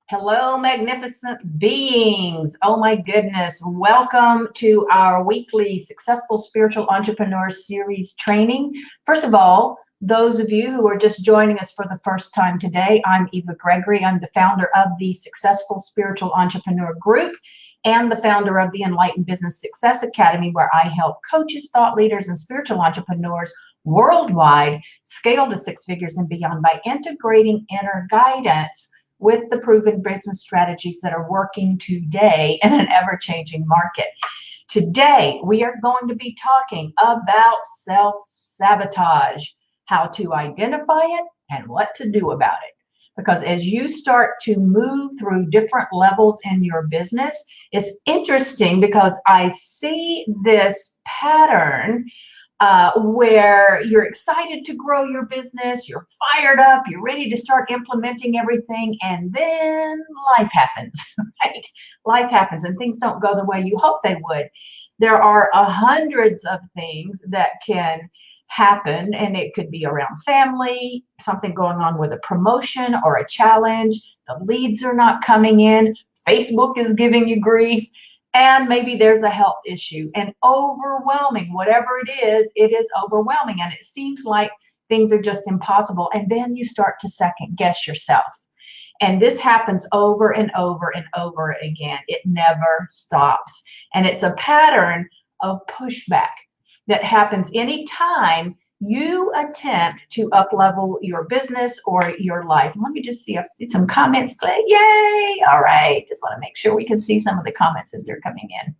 Hello, magnificent beings. Oh my goodness. Welcome to our weekly Successful Spiritual Entrepreneur Series training. First of all, those of you who are just joining us for the first time today, I'm Eva Gregory. I'm the founder of the Successful Spiritual Entrepreneur Group and the founder of the Enlightened Business Success Academy, where I help coaches, thought leaders, and spiritual entrepreneurs worldwide scale to six figures and beyond by integrating inner guidance with the proven business strategies that are working today in an ever-changing market. Today, we are going to be talking about self-sabotage, how to identify it and what to do about it. Because as you start to move through different levels in your business, it's interesting because I see this pattern where you're excited to grow your business, you're fired up, you're ready to start implementing everything, and then life happens, right? Life happens and things don't go the way you hope they would. There are hundreds of things that can happen, and it could be around family, something going on with a promotion or a challenge, the leads are not coming in, Facebook is giving you grief, and maybe there's a health issue, and overwhelming, whatever it is overwhelming, and it seems like things are just impossible. And then you start to second guess yourself. And this happens over and over and over again. It never stops. And it's a pattern of pushback that happens anytime you attempt to up-level your business or your life. Let me just see if I see some comments. Yay! All right. Just want to make sure we can see some of the comments as they're coming in.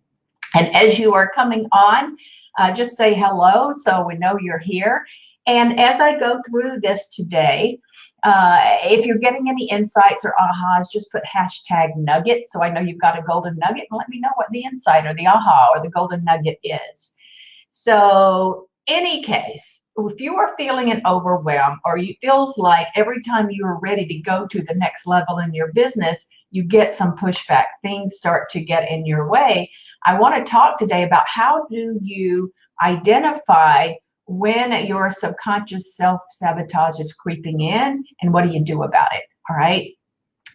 And as you are coming on, just say hello so we know you're here. And as I go through this today, if you're getting any insights or ahas, just put hashtag nugget so I know you've got a golden nugget, and let me know what the insight or the aha or the golden nugget is. So any case, if you are feeling an overwhelm, or it feels like every time you are ready to go to the next level in your business, you get some pushback, things start to get in your way, I want to talk today about how do you identify when your subconscious self-sabotage is creeping in, and what do you do about it? All right.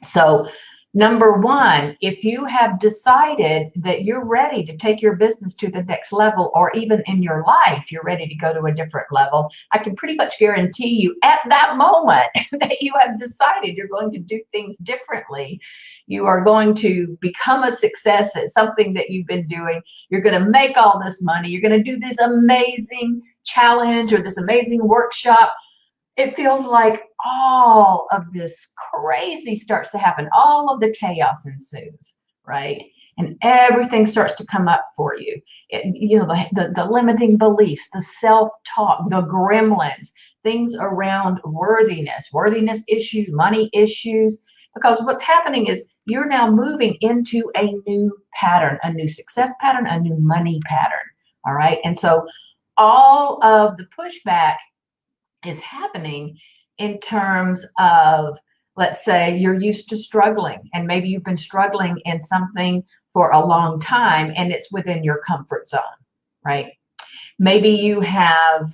So number one, if you have decided that you're ready to take your business to the next level, or even in your life, you're ready to go to a different level, I can pretty much guarantee you at that moment that you have decided you're going to do things differently. You are going to become a success at something that you've been doing. You're going to make all this money. You're going to do this amazing challenge or this amazing workshop. It feels like all of this crazy starts to happen. All of the chaos ensues, right? And everything starts to come up for you. The limiting beliefs, the self-talk, the gremlins, things around worthiness issues, money issues. Because what's happening is you're now moving into a new pattern, a new success pattern, a new money pattern, all right? And so all of the pushback is happening in terms of, let's say you're used to struggling, and maybe you've been struggling in something for a long time and it's within your comfort zone, right? Maybe you have,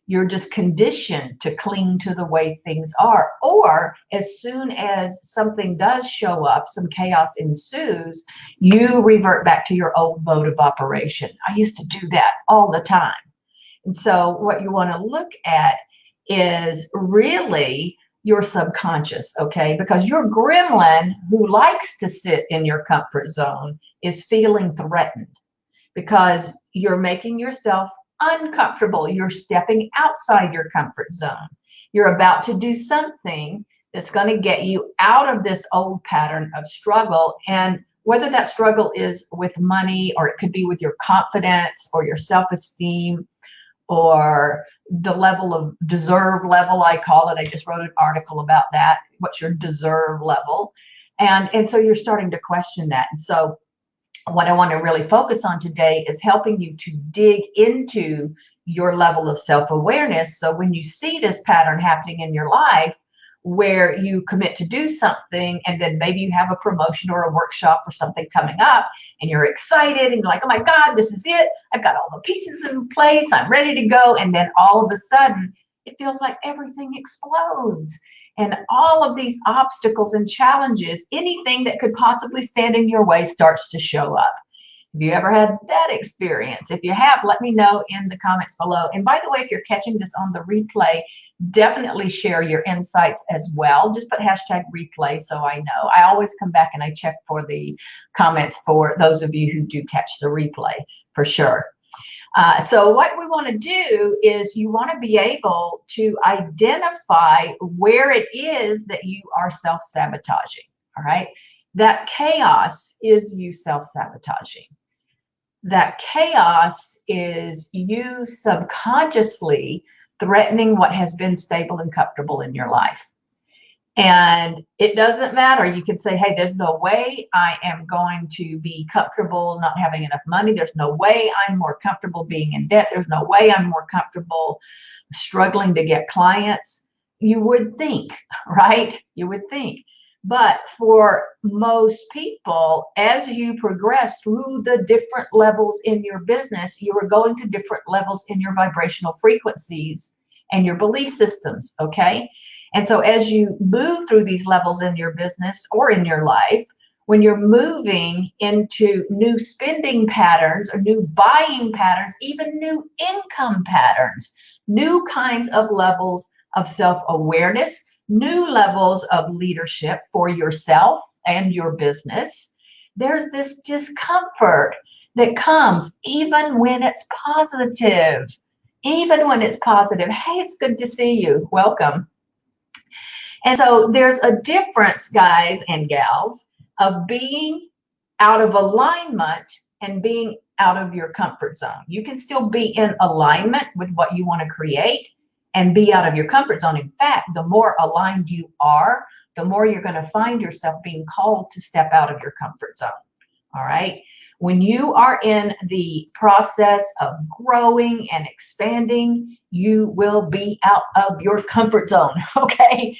you're just conditioned to cling to the way things are, or as soon as something does show up, some chaos ensues, you revert back to your old mode of operation. I used to do that all the time. And so what you want to look at is really your subconscious, okay? Because your gremlin, who likes to sit in your comfort zone, is feeling threatened because you're making yourself uncomfortable. You're stepping outside your comfort zone. You're about to do something that's going to get you out of this old pattern of struggle. And whether that struggle is with money, or it could be with your confidence or your self-esteem, or the level of deserve level, I call it. I just wrote an article about that. What's your deserve level? And so you're starting to question that. And so what I want to really focus on today is helping you to dig into your level of self-awareness. So when you see this pattern happening in your life, where you commit to do something, and then maybe you have a promotion or a workshop or something coming up, and you're excited and you're like, oh my God, this is it. I've got all the pieces in place. I'm ready to go. And then all of a sudden, it feels like everything explodes. And all of these obstacles and challenges, anything that could possibly stand in your way starts to show up. Have you ever had that experience? If you have, let me know in the comments below. And by the way, if you're catching this on the replay, definitely share your insights as well. Just put hashtag replay so I know. I always come back and I check for the comments for those of you who do catch the replay for sure. So what we want to do is you want to be able to identify where it is that you are self-sabotaging, all right? That chaos is you self-sabotaging. That chaos is you subconsciously threatening what has been stable and comfortable in your life. And it doesn't matter. You can say, hey, there's no way I am going to be comfortable not having enough money. There's no way I'm more comfortable being in debt. There's no way I'm more comfortable struggling to get clients. You would think, right? You would think. But for most people, as you progress through the different levels in your business, you are going to different levels in your vibrational frequencies and your belief systems, okay? And so as you move through these levels in your business or in your life, when you're moving into new spending patterns or new buying patterns, even new income patterns, new kinds of levels of self-awareness, new levels of leadership for yourself and your business, there's this discomfort that comes even when it's positive. Even when it's positive. Hey, it's good to see you. Welcome. And so there's a difference, guys and gals, of being out of alignment and being out of your comfort zone. You can still be in alignment with what you want to create and be out of your comfort zone. In fact, the more aligned you are, the more you're going to find yourself being called to step out of your comfort zone. All right. When you are in the process of growing and expanding, you will be out of your comfort zone. Okay.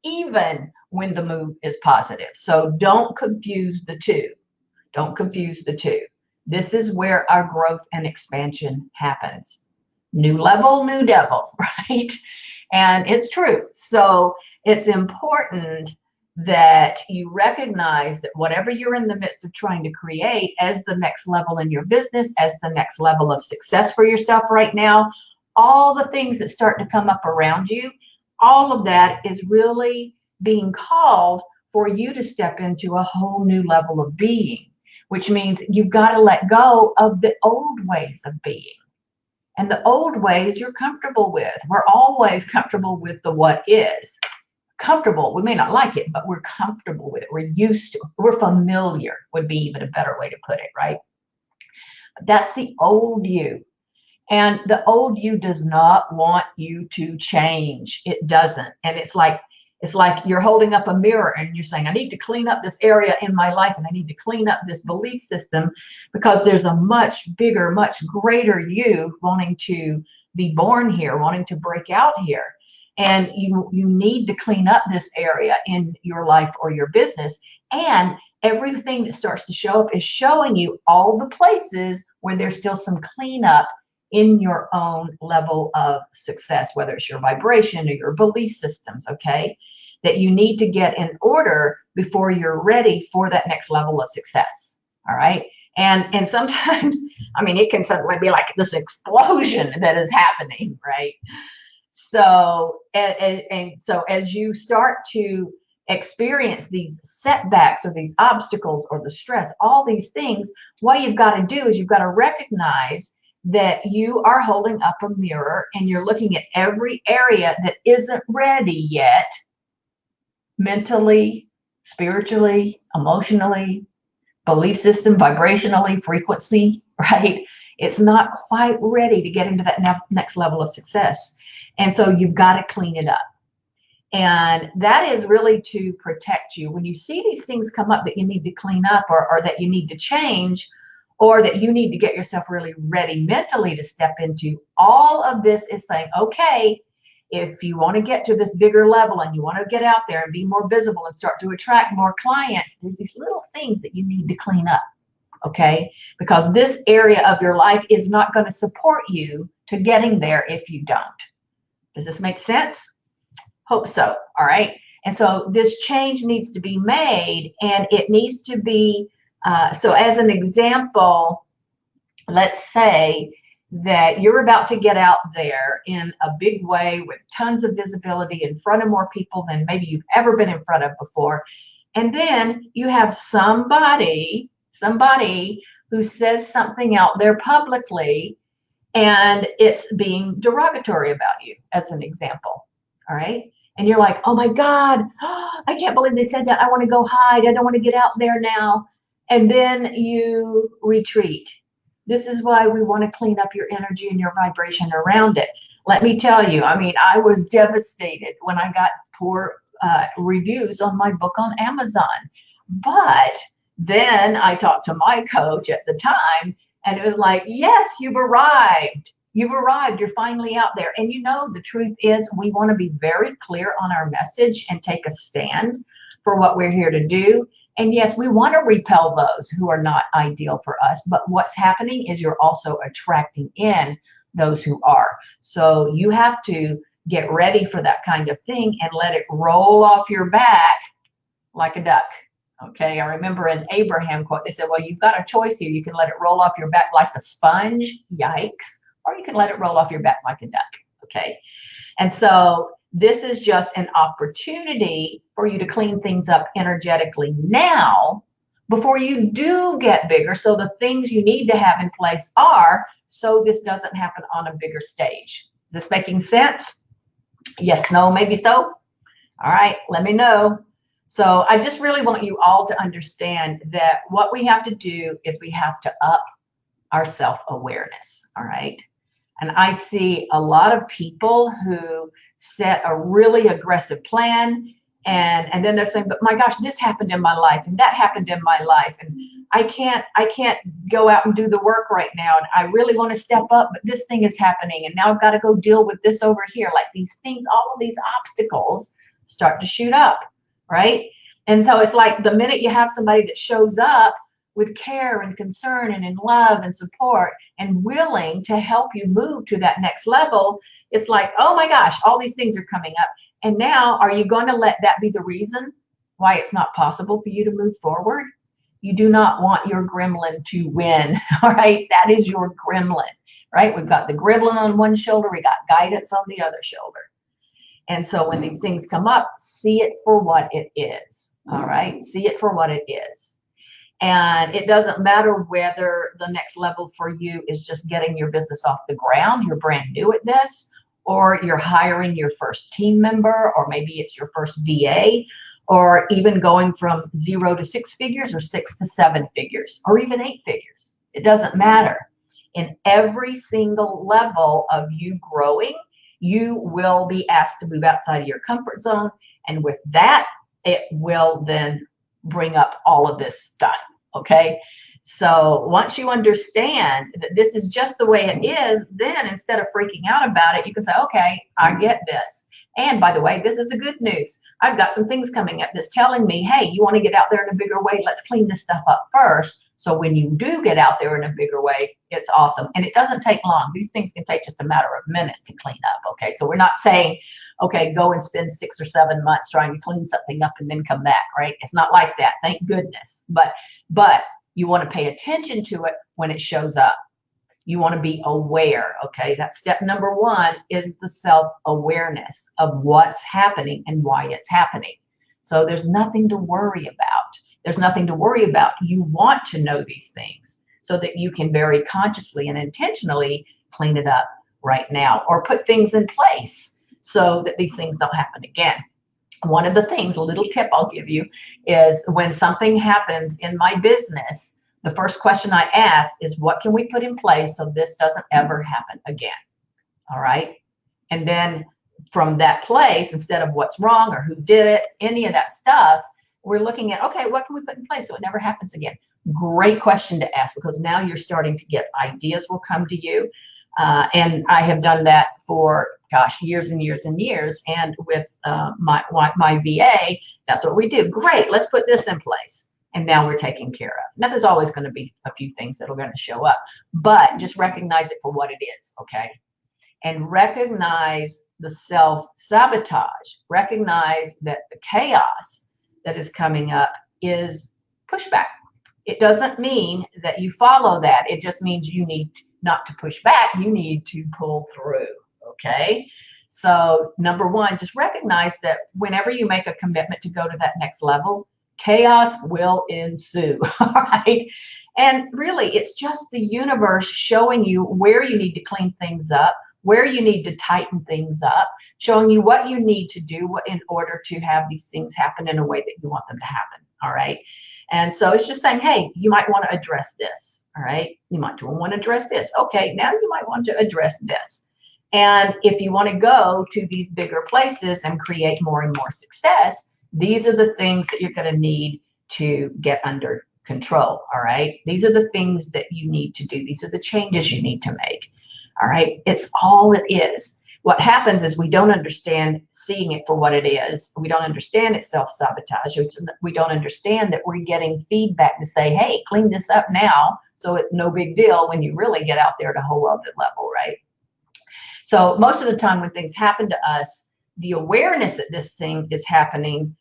Even when the move is positive. So don't confuse the two. Don't confuse the two. This is where our growth and expansion happens. New level, new devil, right? And it's true. So it's important that you recognize that whatever you're in the midst of trying to create as the next level in your business, as the next level of success for yourself right now, all the things that start to come up around you, all of that is really being called for you to step into a whole new level of being, which means you've got to let go of the old ways of being. And the old ways you're comfortable with. We're always comfortable with the what is. Comfortable, we may not like it, but we're comfortable with it. We're used to it. We're familiar would be even a better way to put it, right? That's the old you. And the old you does not want you to change. It doesn't. And it's like you're holding up a mirror and you're saying, I need to clean up this area in my life and I need to clean up this belief system because there's a much bigger, much greater you wanting to be born here, wanting to break out here. And you need to clean up this area in your life or your business. And everything that starts to show up is showing you all the places where there's still some cleanup in your own level of success, whether it's your vibration or your belief systems, okay, that you need to get in order before you're ready for that next level of success, all right? And sometimes, I mean, it can suddenly be like this explosion that is happening, right? So, and so as you start to experience these setbacks or these obstacles or the stress, all these things, what you've got to do is you've got to recognize that you are holding up a mirror and you're looking at every area that isn't ready yet, mentally, spiritually, emotionally, belief system, vibrationally, frequency, right? It's not quite ready to get into that next level of success. And so you've got to clean it up. And that is really to protect you. When you see these things come up that you need to clean up or that you need to change, or that you need to get yourself really ready mentally to step into, all of this is saying, okay, if you want to get to this bigger level and you want to get out there and be more visible and start to attract more clients, there's these little things that you need to clean up, okay? Because this area of your life is not going to support you to getting there if you don't. Does this make sense? Hope so. All right. And so this change needs to be made, and it needs to be, so as an example, let's say that you're about to get out there in a big way with tons of visibility in front of more people than maybe you've ever been in front of before. And then you have somebody who says something out there publicly, and it's being derogatory about you, as an example. All right. And you're like, oh my God, I can't believe they said that. I want to go hide. I don't want to get out there now. And then you retreat. This is why we want to clean up your energy and your vibration around it. Let me tell you, I mean, I was devastated when I got poor reviews on my book on Amazon. But then I talked to my coach at the time, and it was like, yes, you've arrived. You've arrived. You're finally out there. And you know, the truth is, we want to be very clear on our message and take a stand for what we're here to do. And yes, we want to repel those who are not ideal for us. But what's happening is you're also attracting in those who are. So you have to get ready for that kind of thing and let it roll off your back like a duck. Okay, I remember an Abraham quote. They said, well, you've got a choice here. You can let it roll off your back like a sponge, yikes, or you can let it roll off your back like a duck. Okay, and so this is just an opportunity for you to clean things up energetically now before you do get bigger. So the things you need to have in place are, so this doesn't happen on a bigger stage. Is this making sense? Yes, no, maybe so. All right, let me know. So I just really want you all to understand that what we have to do is we have to up our self-awareness. All right. And I see a lot of people who set a really aggressive plan, and then they're saying, but my gosh, this happened in my life and that happened in my life, and I can't go out and do the work right now, and I really want to step up, but this thing is happening, and now I've got to go deal with this over here. Like these things, all of these obstacles start to shoot up, right? And so it's like the minute you have somebody that shows up with care and concern and in love and support and willing to help you move to that next level, it's like, oh my gosh, all these things are coming up. And now, are you going to let that be the reason why it's not possible for you to move forward? You do not want your gremlin to win, all right? That is your gremlin, right? We've got the gremlin on one shoulder, we got guidance on the other shoulder. And so when these things come up, see it for what it is, all right? See it for what it is. And it doesn't matter whether the next level for you is just getting your business off the ground, you're brand new at this, or you're hiring your first team member, or maybe it's your first VA, or even going from 0 to 6 figures, or 6 to 7 figures, or even 8 figures. It doesn't matter. In every single level of you growing, you will be asked to move outside of your comfort zone. And with that, it will then bring up all of this stuff. Okay. So once you understand that this is just the way it is, then instead of freaking out about it, you can say, okay, I get this. And by the way, this is the good news. I've got some things coming up that's telling me, hey, you want to get out there in a bigger way? Let's clean this stuff up first. So when you do get out there in a bigger way, it's awesome. And it doesn't take long. These things can take just a matter of minutes to clean up. Okay. So we're not saying, okay, go and spend 6 or 7 months trying to clean something up and then come back, right? It's not like that. Thank goodness. But you want to pay attention to it when it shows up. You want to be aware, okay? That's step number 1, is the self-awareness of what's happening and why it's happening. So there's nothing to worry about. There's nothing to worry about. You want to know these things so that you can very consciously and intentionally clean it up right now, or put things in place so that these things don't happen again. One of the things, a little tip I'll give you, is when something happens in my business, the first question I ask is, what can we put in place so this doesn't ever happen again? All right. And then from that place, instead of what's wrong or who did it, any of that stuff, we're looking at, okay, what can we put in place so it never happens again? Great question to ask, because now you're starting to get ideas will come to you. And I have done that for, gosh, years and years and years. And with my VA, that's what we do. Great, let's put this in place. And now we're taken care of. Now, there's always going to be a few things that are going to show up, but just recognize it for what it is, okay? and recognize the self-sabotage. Recognize that the chaos that is coming up is pushback. It doesn't mean that you follow that. It just means you need not to push back. You need to pull through, okay? So number one, just recognize that whenever you make a commitment to go to that next level, chaos will ensue, all right? And really, it's just the universe showing you where you need to clean things up, where you need to tighten things up, showing you what you need to do in order to have these things happen in a way that you want them to happen, all right? And so it's just saying, hey, you might want to address this, all right? You might want to address this. Okay, now you might want to address this. And if you want to go to these bigger places and create more and more success, these are the things that you're going to need to get under control, all right? These are the things that you need to do. These are the changes you need to make, all right? It's all it is. What happens is we don't understand seeing it for what it is. We don't understand it's self-sabotage. We don't understand that we're getting feedback to say, hey, clean this up now, so it's no big deal when you really get out there at a whole other level, right? So most of the time when things happen to us, the awareness that this thing is happening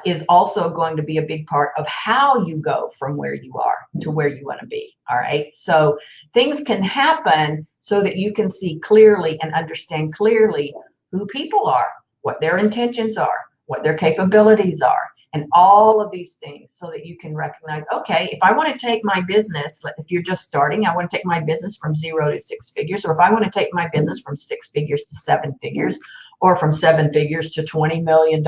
is also going to be a big part of how you go from where you are to where you want to be. All right. So things can happen so that you can see clearly and understand clearly who people are, what their intentions are, what their capabilities are, and all of these things, so that you can recognize, okay, if I want to take my business, if you're just starting, I want to take my business from 0 to 6 figures, or if I want to take my business from 6 figures to 7 figures, or from 7 figures to $20 million,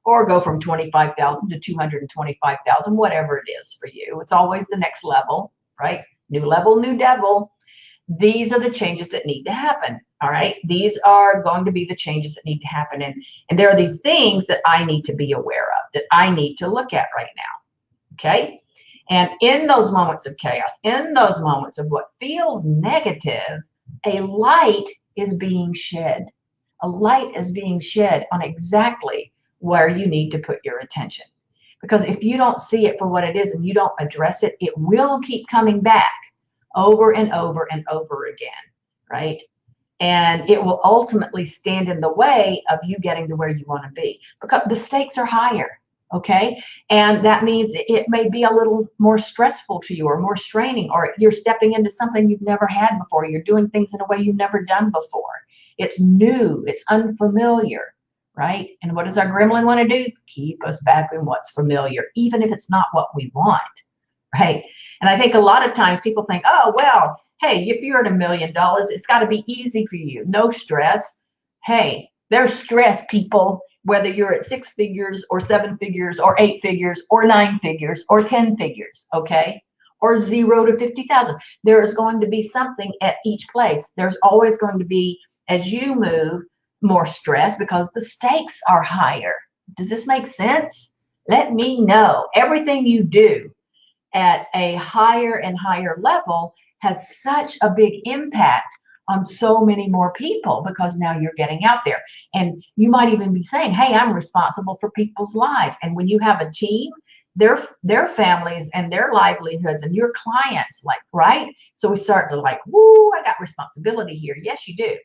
or go from 25,000 to 225,000, whatever it is for you. It's always the next level, right? New level, new devil. These are the changes that need to happen, all right? These are going to be the changes that need to happen. And there are these things that I need to be aware of, that I need to look at right now, okay? And in those moments of chaos, in those moments of what feels negative, a light is being shed. A light is being shed on exactly where you need to put your attention. Because if you don't see it for what it is and you don't address it, it will keep coming back over and over and over again, right? And it will ultimately stand in the way of you getting to where you want to be, because the stakes are higher, okay? And that means it may be a little more stressful to you, or more straining, or you're stepping into something you've never had before. You're doing things in a way you've never done before. It's new, it's unfamiliar, right? And what does our gremlin want to do? Keep us back in what's familiar, even if it's not what we want, right? And I think a lot of times people think, oh, well, hey, if you're at $1 million, it's got to be easy for you. No stress. Hey, there's stress, people, whether you're at 6 figures or 7 figures or 8 figures or 9 figures or 10 figures, okay? Or 0 to 50,000. There is going to be something at each place. There's always going to be, as you move, more stress because the stakes are higher. Does this make sense? Let me know. Everything you do at a higher and higher level has such a big impact on so many more people, because now you're getting out there. And you might even be saying, hey, I'm responsible for people's lives. And when you have a team, their families and their livelihoods and your clients, like, right? So we start to like, woo, I got responsibility here. Yes, you do.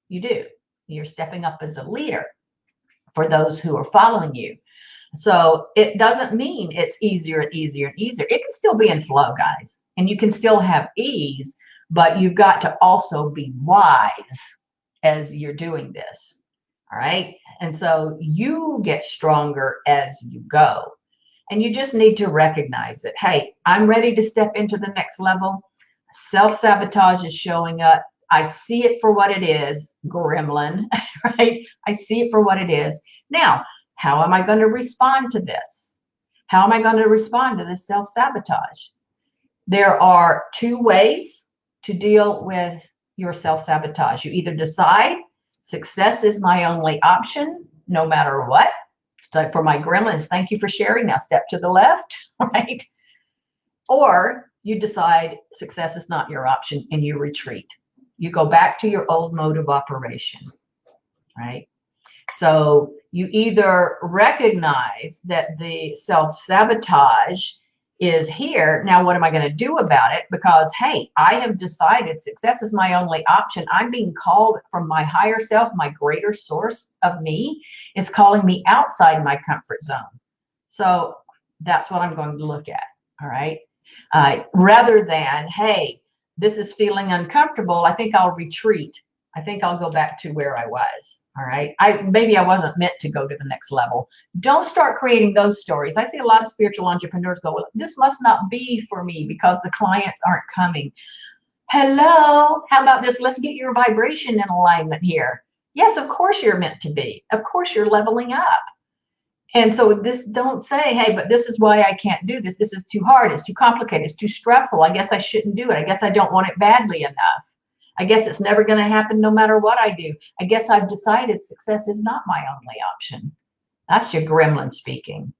You do. You're stepping up as a leader for those who are following you. So it doesn't mean it's easier and easier and easier. It can still be in flow, guys, and you can still have ease, but you've got to also be wise as you're doing this. All right. And so you get stronger as you go, and you just need to recognize that, hey, I'm ready to step into the next level. Self-sabotage is showing up. I see it for what it is, gremlin, right? I see it for what it is. Now, how am I going to respond to this? How am I going to respond to this self-sabotage? There are 2 ways to deal with your self-sabotage. You either decide success is my only option, no matter what. So for my gremlins, thank you for sharing. Now step to the left, right? Or you decide success is not your option and you retreat. You go back to your old mode of operation, right? So you either recognize that the self-sabotage is here. Now, what am I going to do about it? Because, hey, I have decided success is my only option. I'm being called from my higher self, my greater source of me is calling me outside my comfort zone. So that's what I'm going to look at. All right. Rather than, hey, this is feeling uncomfortable, I think I'll retreat. I think I'll go back to where I was. All right. Maybe I wasn't meant to go to the next level. Don't start creating those stories. I see a lot of spiritual entrepreneurs go, well, this must not be for me because the clients aren't coming. Hello, how about this? Let's get your vibration in alignment here. Yes, of course you're meant to be. Of course you're leveling up. And so this, don't say, hey, but this is why I can't do this. This is too hard. It's too complicated. It's too stressful. I guess I shouldn't do it. I guess I don't want it badly enough. I guess it's never going to happen no matter what I do. I guess I've decided success is not my only option. That's your gremlin speaking.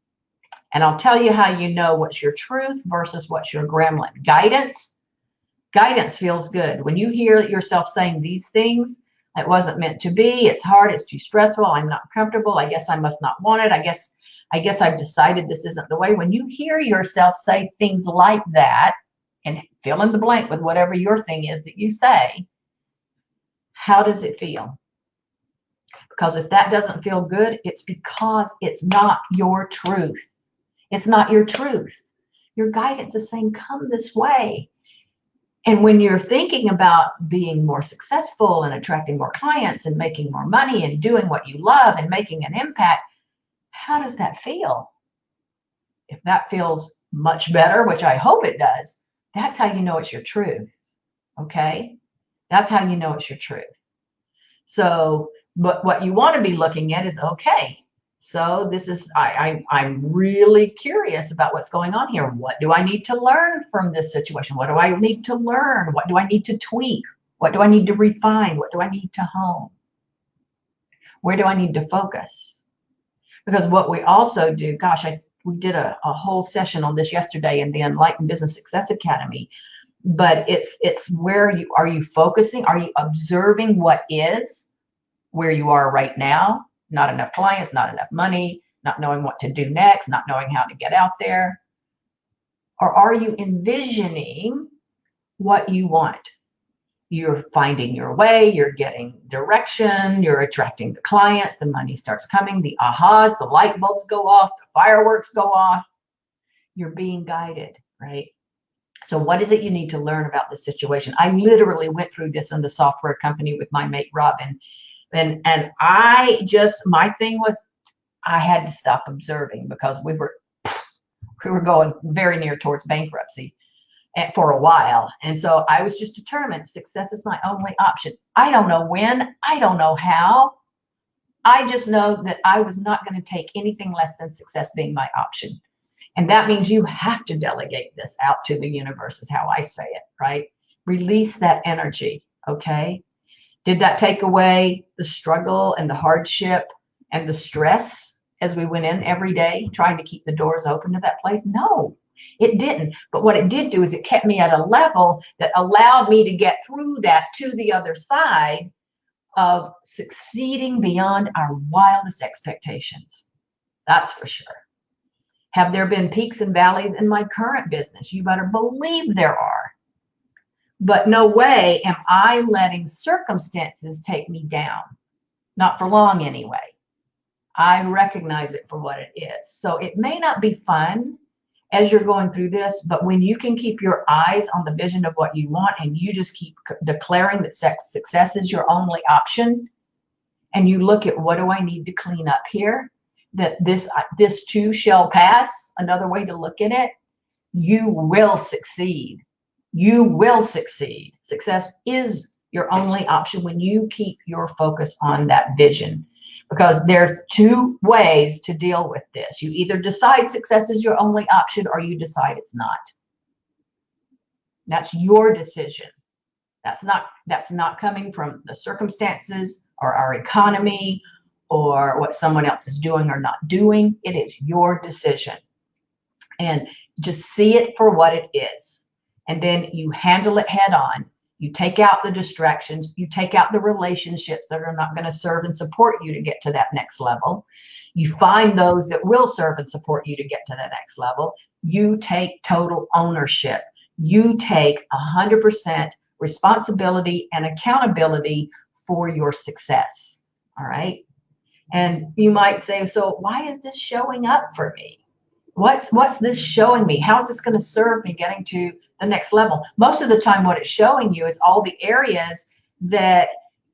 And I'll tell you how you know what's your truth versus what's your gremlin. Guidance feels good. When you hear yourself saying these things, it wasn't meant to be, it's hard, it's too stressful, I'm not comfortable, I guess I must not want it, I guess I've decided this isn't the way. When you hear yourself say things like that, and fill in the blank with whatever your thing is that you say, how does it feel? Because if that doesn't feel good, it's because it's not your truth. It's not your truth. Your guidance is saying, come this way. And when you're thinking about being more successful and attracting more clients and making more money and doing what you love and making an impact, how does that feel? If that feels much better, which I hope it does, that's how you know it's your truth. Okay? That's how you know it's your truth. So, but what you want to be looking at is, okay, so this is, I'm really curious about what's going on here. What do I need to learn from this situation? What do I need to learn? What do I need to tweak? What do I need to refine? What do I need to hone? Where do I need to focus? Because what we also do, gosh, we did a whole session on this yesterday in the Enlightened Business Success Academy, but it's where are you focusing? Are you observing what is where you are right now? Not enough clients, not enough money, not knowing what to do next, not knowing how to get out there? Or are you envisioning what you want? You're finding your way, you're getting direction, you're attracting the clients, the money starts coming, the ahas, the light bulbs go off, the fireworks go off. You're being guided, right? So what is it you need to learn about this situation? I literally went through this in the software company with my mate, Robin. And my thing was, I had to stop observing because we were going very near towards bankruptcy for a while. And so I was just determined success is my only option. I don't know when, I don't know how. I just know that I was not going to take anything less than success being my option. And that means you have to delegate this out to the universe, is how I say it, right? Release that energy, okay? Did that take away the struggle and the hardship and the stress as we went in every day trying to keep the doors open to that place? No, it didn't. But what it did do is it kept me at a level that allowed me to get through that to the other side of succeeding beyond our wildest expectations. That's for sure. Have there been peaks and valleys in my current business? You better believe there are. But no way am I letting circumstances take me down. Not for long anyway. I recognize it for what it is. So it may not be fun as you're going through this, but when you can keep your eyes on the vision of what you want and you just keep declaring that success is your only option, and you look at what do I need to clean up here, that this too shall pass, another way to look at it, you will succeed. You will succeed. Success is your only option when you keep your focus on that vision. Because there's two ways to deal with this. You either decide success is your only option or you decide it's not. That's your decision. That's not coming from the circumstances or our economy or what someone else is doing or not doing. It is your decision. And just see it for what it is. And then you handle it head on. You take out the distractions. You take out the relationships that are not going to serve and support you to get to that next level. You find those that will serve and support you to get to the next level. You take total ownership. You take 100% responsibility and accountability for your success. All right. And you might say, so why is this showing up for me? What's this showing me? How is this going to serve me getting to the next level? Most of the time, what it's showing you is all the areas that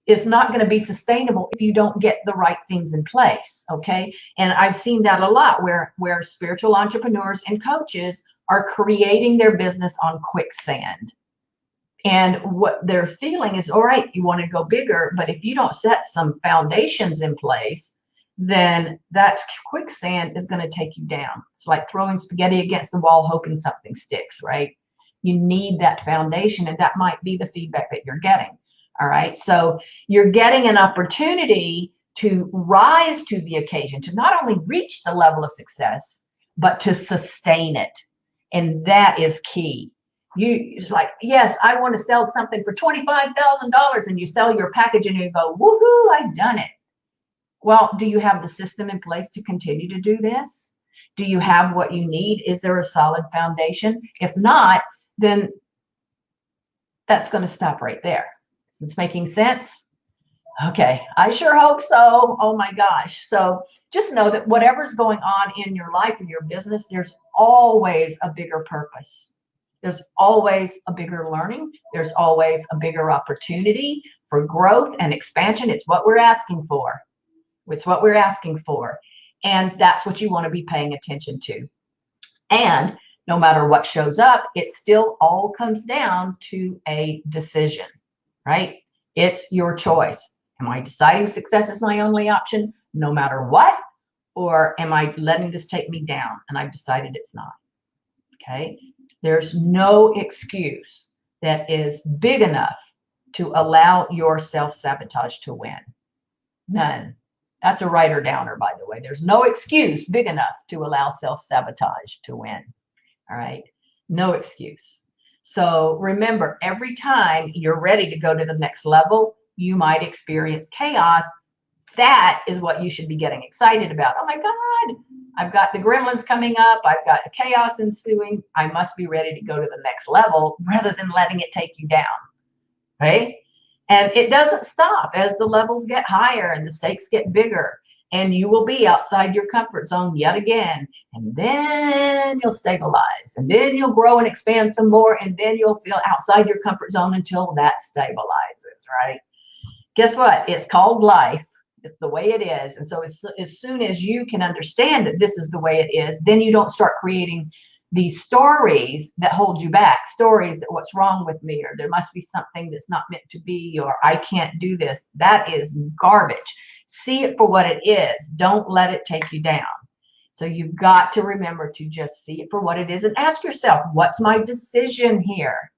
is not going to be sustainable if you don't get the right things in place. Okay. And I've seen that a lot where spiritual entrepreneurs and coaches are creating their business on quicksand. And what they're feeling is, all right, you want to go bigger, but if you don't set some foundations in place, then that quicksand is going to take you down. It's like throwing spaghetti against the wall, hoping something sticks, right? You need that foundation, and that might be the feedback that you're getting. All right. So you're getting an opportunity to rise to the occasion, to not only reach the level of success, but to sustain it. And that is key. It's like, yes, I want to sell something for $25,000, and you sell your package and you go, woohoo, I've done it. Well, do you have the system in place to continue to do this? Do you have what you need? Is there a solid foundation? If not, then that's going to stop right there. Is this making sense? Okay, I sure hope so. Oh my gosh. So just know that whatever's going on in your life or your business, there's always a bigger purpose. There's always a bigger learning. There's always a bigger opportunity for growth and expansion. It's what we're asking for. It's what we're asking for. And that's what you want to be paying attention to. And no matter what shows up, it still all comes down to a decision, right? It's your choice. Am I deciding success is my only option no matter what? Or am I letting this take me down and I've decided it's not? Okay. There's no excuse that is big enough to allow your self-sabotage to win. None. That's a writer downer, by the way. There's no excuse big enough to allow self-sabotage to win. All right. No excuse. So remember, every time you're ready to go to the next level, you might experience chaos. That is what you should be getting excited about. Oh my God, I've got the gremlins coming up. I've got chaos ensuing. I must be ready to go to the next level rather than letting it take you down, right? And it doesn't stop as the levels get higher and the stakes get bigger, and you will be outside your comfort zone yet again. And then you'll stabilize, and then you'll grow and expand some more, and then you'll feel outside your comfort zone until that stabilizes, right? Guess what? It's called life. It's the way it is. And so as soon as you can understand that this is the way it is, then you don't start creating these stories that hold you back, stories that what's wrong with me, or there must be something that's not meant to be, or I can't do this. That is garbage. See it for what it is. Don't let it take you down. So you've got to remember to just see it for what it is and ask yourself, what's my decision here?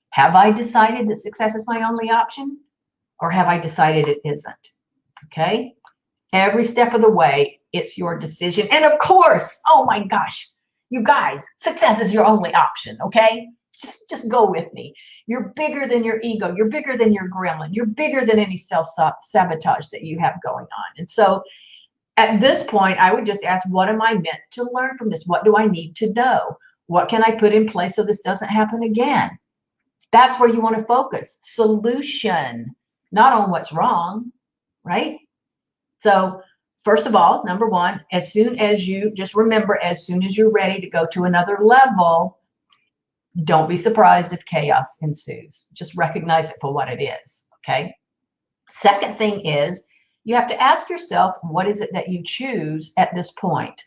Have I decided that success is my only option, or have I decided it isn't? Okay. Every step of the way, it's your decision. And of course, oh my gosh, you guys, success is your only option. Okay. Just go with me. You're bigger than your ego. You're bigger than your gremlin. You're bigger than any self-sabotage that you have going on. And so at this point, I would just ask, what am I meant to learn from this? What do I need to know? What can I put in place so this doesn't happen again? That's where you want to focus. Solution, not on what's wrong. Right? So first of all, number one, as soon as you just remember, as soon as you're ready to go to another level, don't be surprised if chaos ensues. Just recognize it for what it is. Okay. Second thing is you have to ask yourself, what is it that you choose at this point?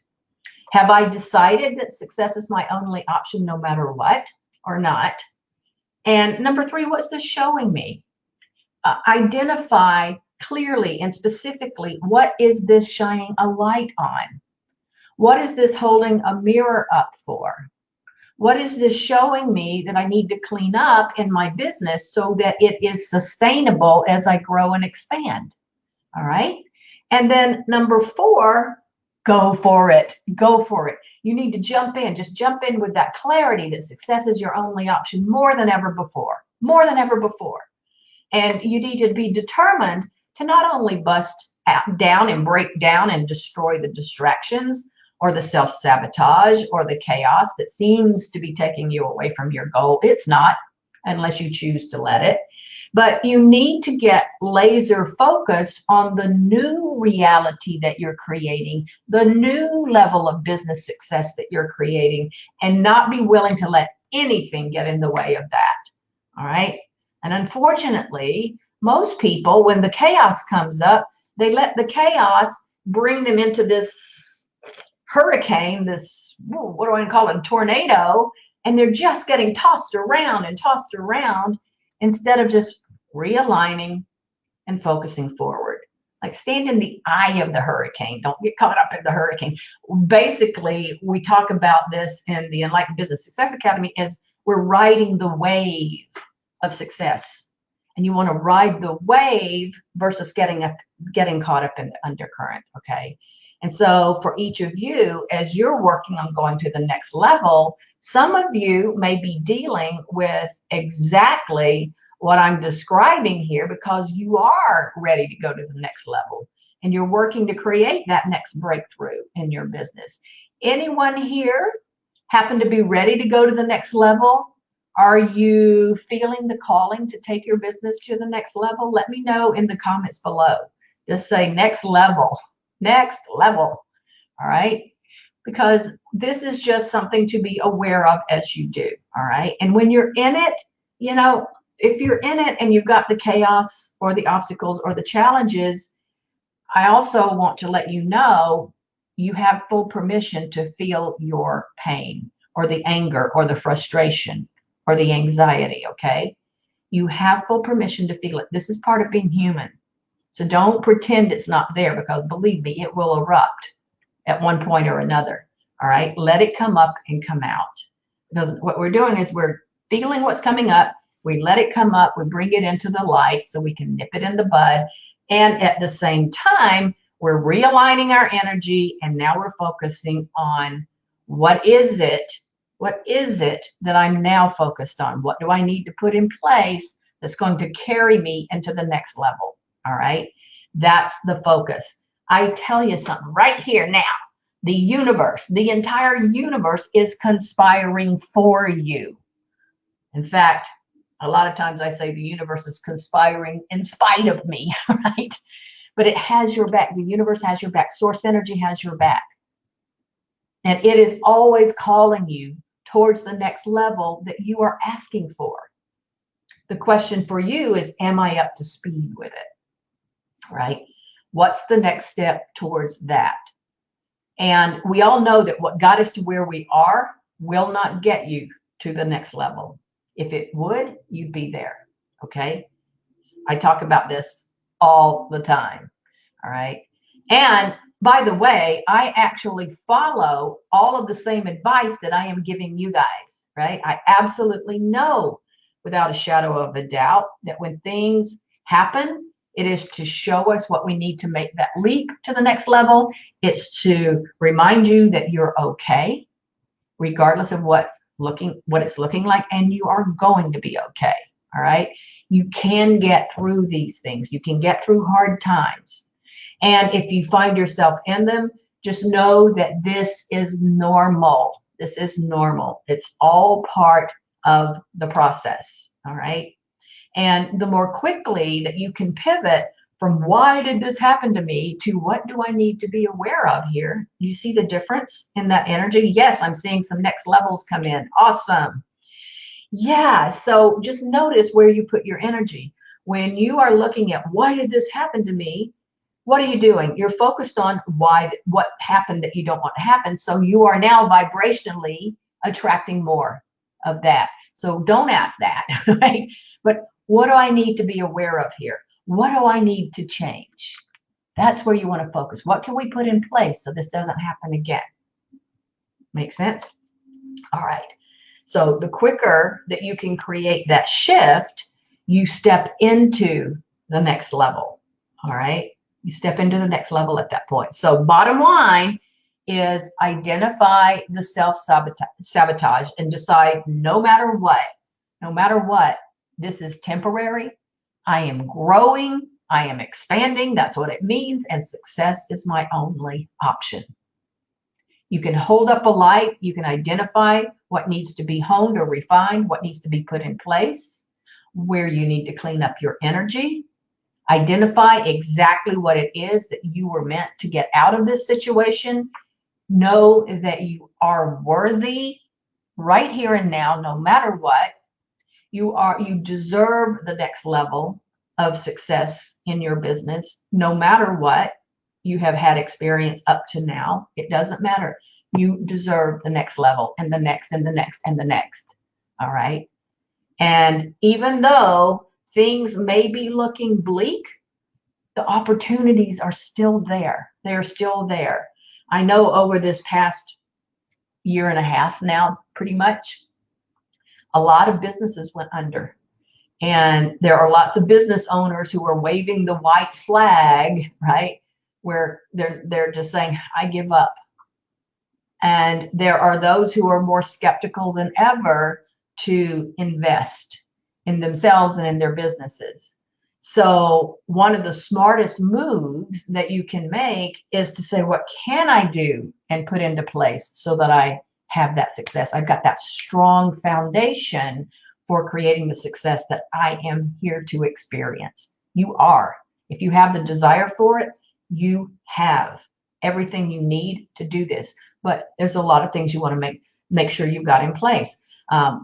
Have I decided that success is my only option no matter what or not? And number three, what's this showing me? Identify clearly and specifically, what is this shining a light on? What is this holding a mirror up for? What is this showing me that I need to clean up in my business so that it is sustainable as I grow and expand? All right. And then number four, go for it. Go for it. You need to jump in. Just jump in with that clarity that success is your only option more than ever before. More than ever before. And you need to be determined to not only bust down and break down and destroy the distractions or the self-sabotage or the chaos that seems to be taking you away from your goal. It's not, unless you choose to let it. But you need to get laser focused on the new reality that you're creating, the new level of business success that you're creating, and not be willing to let anything get in the way of that. All right. And unfortunately, most people, when the chaos comes up, they let the chaos bring them into this hurricane, this, what do I call it, tornado, and they're just getting tossed around instead of just realigning and focusing forward. Like, stand in the eye of the hurricane. Don't get caught up in the hurricane. Basically, we talk about this in the Enlightened Business Success Academy is we're riding the wave of success. And you want to ride the wave versus getting caught up in the undercurrent, okay? And so for each of you, as you're working on going to the next level, some of you may be dealing with exactly what I'm describing here because you are ready to go to the next level and you're working to create that next breakthrough in your business. Anyone here happen to be ready to go to the next level? Are you feeling the calling to take your business to the next level? Let me know in the comments below. Just say next level, next level. All right. Because this is just something to be aware of as you do. All right. And when you're in it, you know, if you're in it and you've got the chaos or the obstacles or the challenges, I also want to let you know you have full permission to feel your pain or the anger or the frustration or the anxiety, okay? You have full permission to feel it. This is part of being human. So don't pretend it's not there because believe me, it will erupt at one point or another, all right? Let it come up and come out. Because what we're doing is we're feeling what's coming up. We let it come up, we bring it into the light so we can nip it in the bud. And at the same time, we're realigning our energy and now we're focusing on what is it that I'm now focused on? What do I need to put in place that's going to carry me into the next level? All right, that's the focus. I tell you something right here now, the universe, the entire universe is conspiring for you. In fact, a lot of times I say the universe is conspiring in spite of me, right? But it has your back. The universe has your back. Source energy has your back. And it is always calling you towards the next level that you are asking for. The question for you is, am I up to speed with it, right? What's the next step towards that? And we all know that what got us to where we are will not get you to the next level. If it would, you'd be there, okay? I talk about this all the time, all right? And by the way, I actually follow all of the same advice that I am giving you guys, right? I absolutely know without a shadow of a doubt that when things happen, it is to show us what we need to make that leap to the next level. It's to remind you that you're okay, regardless of what it's looking like, and you are going to be okay. All right. You can get through these things. You can get through hard times. And if you find yourself in them, just know that this is normal. This is normal. It's all part of the process. All right. And the more quickly that you can pivot from why did this happen to me to what do I need to be aware of here? You see the difference in that energy? Yes, I'm seeing some next levels come in. Awesome. Yeah, so just notice where you put your energy. When you are looking at why did this happen to me, what are you doing? You're focused on what happened that you don't want to happen. So you are now vibrationally attracting more of that. So don't ask that, right? But what do I need to be aware of here? What do I need to change? That's where you want to focus. What can we put in place so this doesn't happen again? Make sense? All right. So the quicker that you can create that shift, you step into the next level. All right. You step into the next level at that point. So bottom line is identify the self-sabotage and decide no matter what, this is temporary. I am growing. I am expanding. That's what it means. And success is my only option. You can hold up a light. You can identify what needs to be honed or refined, what needs to be put in place, where you need to clean up your energy. Identify exactly what it is that you were meant to get out of this situation. Know that you are worthy right here and now, no matter what. You deserve the next level of success in your business, no matter what you have had experience up to now. It doesn't matter. You deserve the next level and the next and the next and the next. All right. And even though things may be looking bleak, the opportunities are still there. They're still there. I know over this past year and a half now, pretty much, a lot of businesses went under. And there are lots of business owners who are waving the white flag, right? Where they're just saying, I give up. And there are those who are more skeptical than ever to invest in themselves and in their businesses. So one of the smartest moves that you can make is to say, what can I do and put into place so that I have that success? I've got that strong foundation for creating the success that I am here to experience. You are. If you have the desire for it, you have everything you need to do this. But there's a lot of things you want to make sure you've got in place.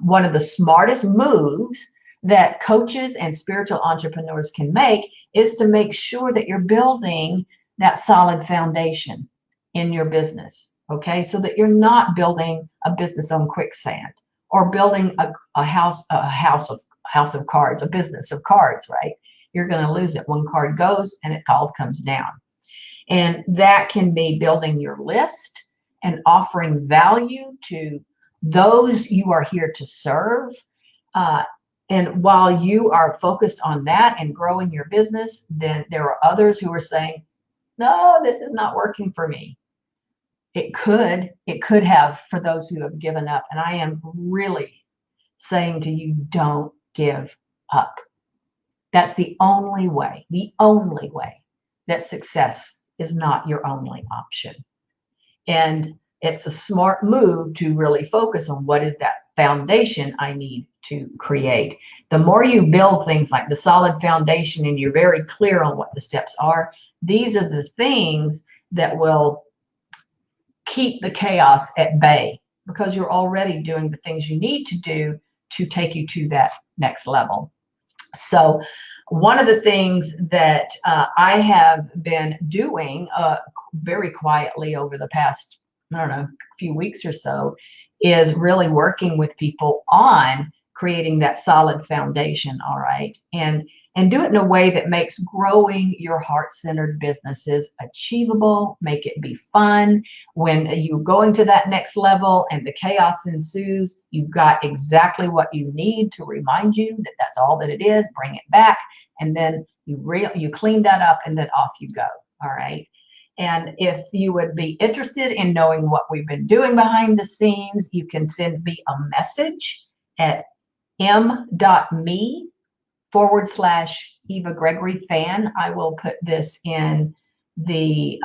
One of the smartest moves that coaches and spiritual entrepreneurs can make is to make sure that you're building that solid foundation in your business. Okay, so that you're not building a business on quicksand, or building a house of cards, a business of cards, right? You're going to lose it. One card goes and it all comes down. And that can be building your list and offering value to those you are here to serve. And while you are focused on that and growing your business, then there are others who are saying, no, this is not working for me. It could have for those who have given up. And I am really saying to you, don't give up. That's the only way that success is not your only option. And it's a smart move to really focus on what is that foundation I need to create. The more you build things like the solid foundation and you're very clear on what the steps are, these are the things that will keep the chaos at bay, because you're already doing the things you need to do to take you to that next level. So one of the things that I have been doing very quietly over the past, I don't know, few weeks or so, is really working with people on creating that solid foundation, all right? And do it in a way that makes growing your heart-centered businesses achievable, make it be fun. When you're going to that next level and the chaos ensues, you've got exactly what you need to remind you that that's all that it is, bring it back, and then you clean that up and then off you go, all right? And if you would be interested in knowing what we've been doing behind the scenes, you can send me a message at m.me/Eva Gregory fan. I will put this in the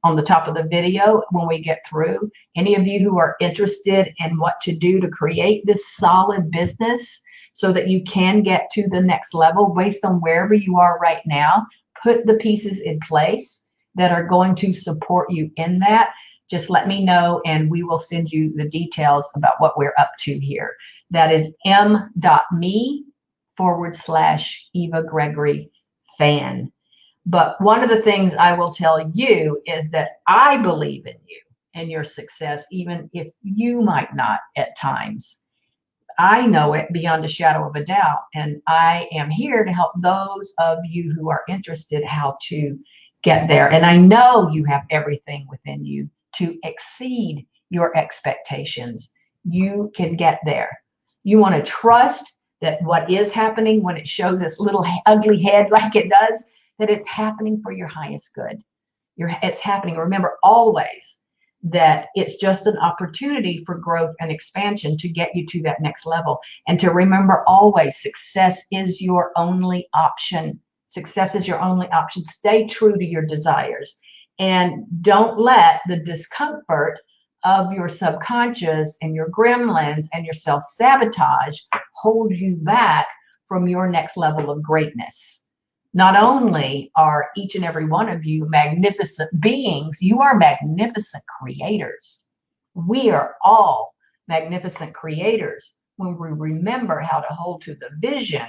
on the top of the video when we get through. Any of you who are interested in what to do to create this solid business so that you can get to the next level based on wherever you are right now, put the pieces in place that are going to support you in that. Just let me know and we will send you the details about what we're up to here. That is m.me/Eva Gregory fan. But one of the things I will tell you is that I believe in you and your success, even if you might not at times. I know it beyond a shadow of a doubt. And I am here to help those of you who are interested how to get there. And I know you have everything within you to exceed your expectations. You can get there. You want to trust that what is happening when it shows its little ugly head like it does, that it's happening for your highest good. It's happening. Remember always that it's just an opportunity for growth and expansion to get you to that next level. And to remember always, success is your only option. Success is your only option. Stay true to your desires and don't let the discomfort of your subconscious and your gremlins and your self-sabotage hold you back from your next level of greatness. Not only are each and every one of you magnificent beings, you are magnificent creators. We are all magnificent creators when we remember how to hold to the vision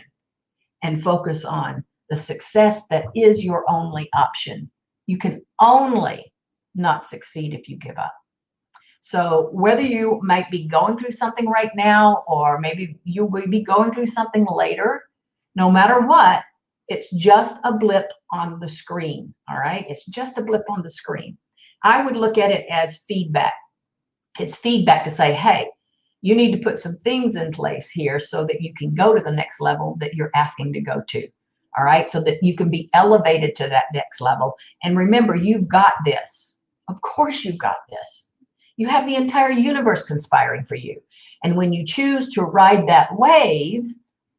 and focus on the success that is your only option. You can only not succeed if you give up. So whether you might be going through something right now, or maybe you will be going through something later, no matter what, it's just a blip on the screen. All right. It's just a blip on the screen. I would look at it as feedback. It's feedback to say, hey, you need to put some things in place here so that you can go to the next level that you're asking to go to. All right. So that you can be elevated to that next level. And remember, you've got this. Of course, you've got this. You have the entire universe conspiring for you. And when you choose to ride that wave,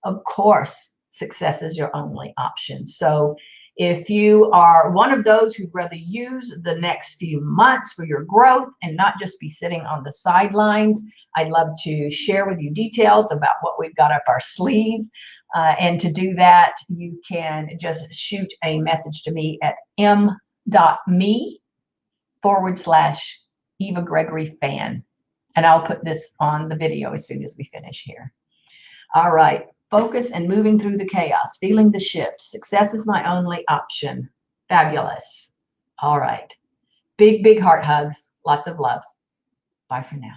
of course, success is your only option. So if you are one of those who'd rather use the next few months for your growth and not just be sitting on the sidelines, I'd love to share with you details about what we've got up our sleeve. And to do that, you can just shoot a message to me at m.me/Eva Gregory fan. And I'll put this on the video as soon as we finish here. All right. Focus and moving through the chaos, feeling the shift. Success is my only option. Fabulous. All right. Big, big heart hugs. Lots of love. Bye for now.